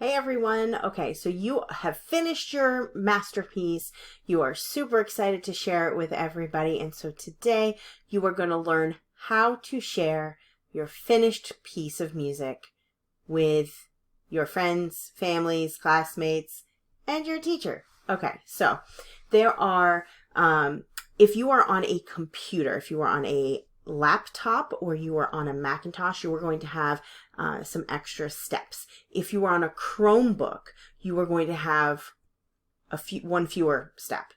Hey everyone. Okay, so you have finished your masterpiece. You are super excited to share it with everybody. And so today you are going to learn how to share your finished piece of music with your friends, families, classmates, and your teacher. Okay, so there are, if you are on a computer, if you are on a laptop or you are on a Macintosh, you are going to have some extra steps. If you are on a Chromebook, you are going to have one fewer step.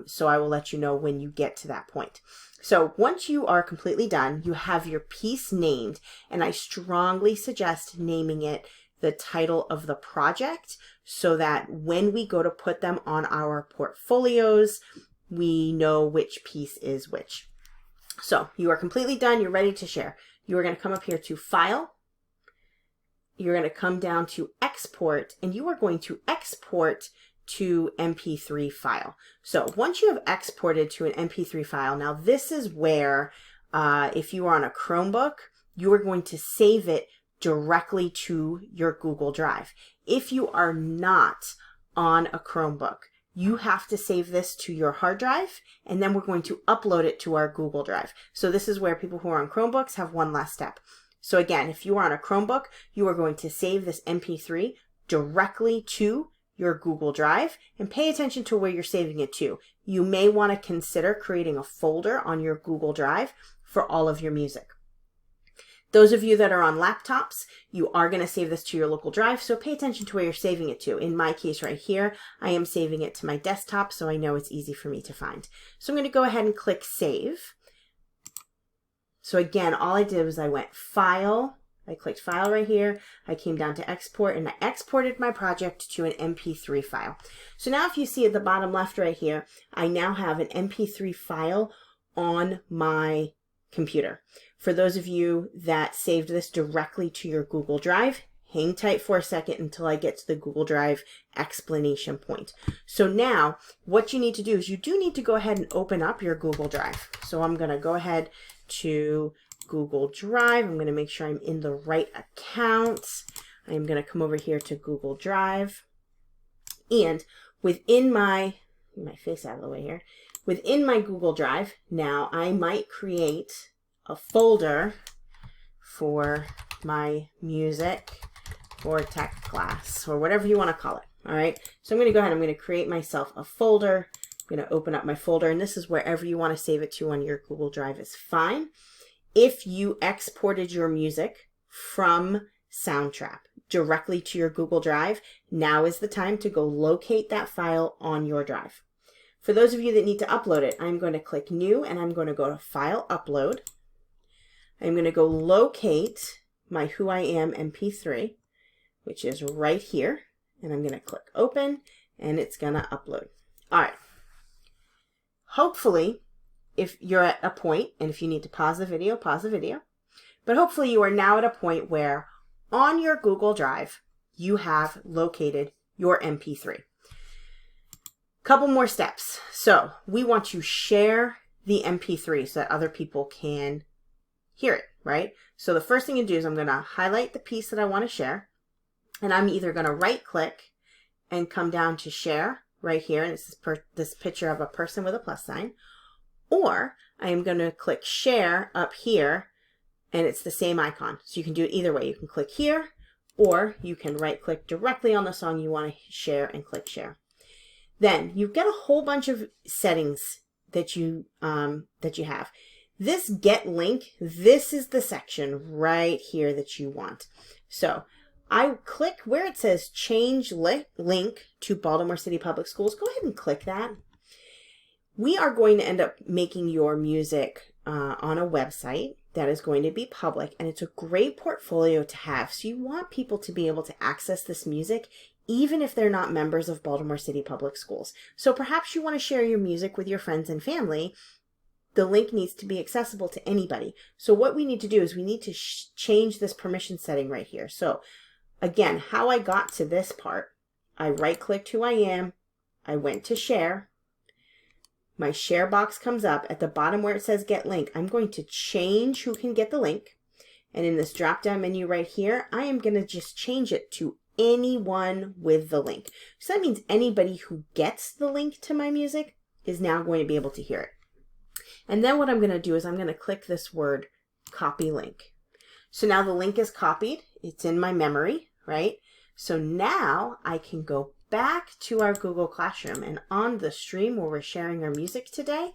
So I will let you know when you get to that point. So once you are completely done, you have your piece named, and I strongly suggest naming it the title of the project so that when we go to put them on our portfolios, we know which piece is which. So you are completely done. You're ready to share. You are going to come up here to File. You're going to come down to Export, and you are going to export to MP3 file. So once you have exported to an MP3 file, now this is where, if you are on a Chromebook, you are going to save it directly to your Google Drive. If you are not on a Chromebook, you have to save this to your hard drive, and then we're going to upload it to our Google Drive. So this is where people who are on Chromebooks have one last step. So again, if you are on a Chromebook, you are going to save this MP3 directly to your Google Drive, and pay attention to where you're saving it to. You may want to consider creating a folder on your Google Drive for all of your music. Those of you that are on laptops, you are going to save this to your local drive, so pay attention to where you're saving it to. In my case right here, I am saving it to my desktop, so I know it's easy for me to find. So I'm going to go ahead and click Save. So again, all I did was I went File, I clicked File right here, I came down to Export, and I exported my project to an MP3 file. So now if you see at the bottom left right here, I now have an MP3 file on my computer. For those of you that saved this directly to your Google Drive, hang tight for a second until I get to the Google Drive explanation point. So now what you need to do is you do need to go ahead and open up your Google Drive. So I'm going to go ahead to Google Drive. I'm going to make sure I'm in the right account. I'm going to come over here to Google Drive. And within my face out of the way here, within my Google Drive, now I might create a folder for my music or tech class or whatever you want to call it. All right. So I'm going to go ahead. I'm going to create myself a folder. I'm going to open up my folder, and this is wherever you want to save it to on your Google Drive is fine. If you exported your music from Soundtrap directly to your Google Drive, now is the time to go locate that file on your drive. For those of you that need to upload it, I'm going to click New, and I'm going to go to File, Upload. I'm going to go locate my Who I Am MP3, which is right here, and I'm going to click Open, and it's going to upload. All right. Hopefully, if you're at a point, and if you need to pause the video, but hopefully you are now at a point where on your Google Drive, you have located your MP3. Couple more steps. So we want to share the MP3 so that other people can hear it, right? So the first thing you do is I'm going to highlight the piece that I want to share, and I'm either going to right click and come down to Share right here, and it's this picture of a person with a plus sign, or I am going to click Share up here, and it's the same icon. So you can do it either way. You can click here, or you can right click directly on the song you want to share and click Share. Then you've got a whole bunch of settings that you have. This Get Link, this is the section right here that you want. So I click where it says Change Link to Baltimore City Public Schools. Go ahead and click that. We are going to end up making your music on a website that is going to be public, and it's a great portfolio to have. So you want people to be able to access this music even if they're not members of Baltimore City Public Schools. So perhaps you want to share your music with your friends and family. The link needs to be accessible to anybody. So what we need to do is we need to change this permission setting right here. So again, how I got to this part, I right-clicked Who I Am, I went to Share, my share box comes up at the bottom where it says Get Link. I'm going to change who can get the link, and in this drop-down menu right here, I am going to just change it to anyone with the link. So that means anybody who gets the link to my music is now going to be able to hear it. And then what I'm going to do is I'm going to click this word, copy link. So now the link is copied. It's in my memory, right? So now I can go back to our Google Classroom, and on the stream where we're sharing our music today,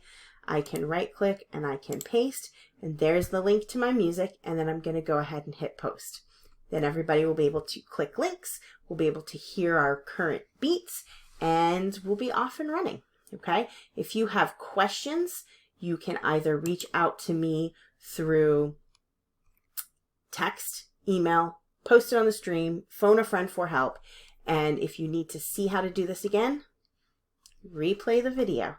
I can right click and I can paste, and there's the link to my music, and then I'm going to go ahead and hit post. Then everybody will be able to click links, we'll be able to hear our current beats, and we'll be off and running, okay? If you have questions, you can either reach out to me through text, email, post it on the stream, phone a friend for help, and if you need to see how to do this again, replay the video